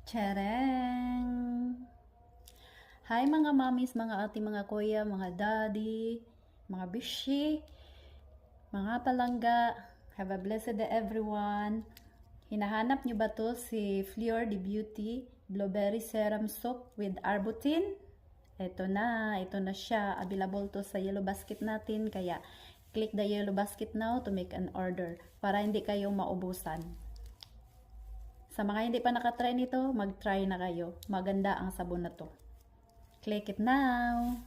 Tadang! Hi mga mommies, mga ate, mga kuya, mga daddy, mga bishi, mga palangga. Have a blessed day everyone. Hinahanap nyo ba to si Fleur de Beauty Blueberry Serum Soap with Arbutin? Ito na siya. Available to sa yellow basket natin. Kaya click the yellow basket now to make an order para hindi kayo maubusan. Sa mga hindi pa nakatry nito, mag-try na kayo. Maganda ang sabon na to. Click it now!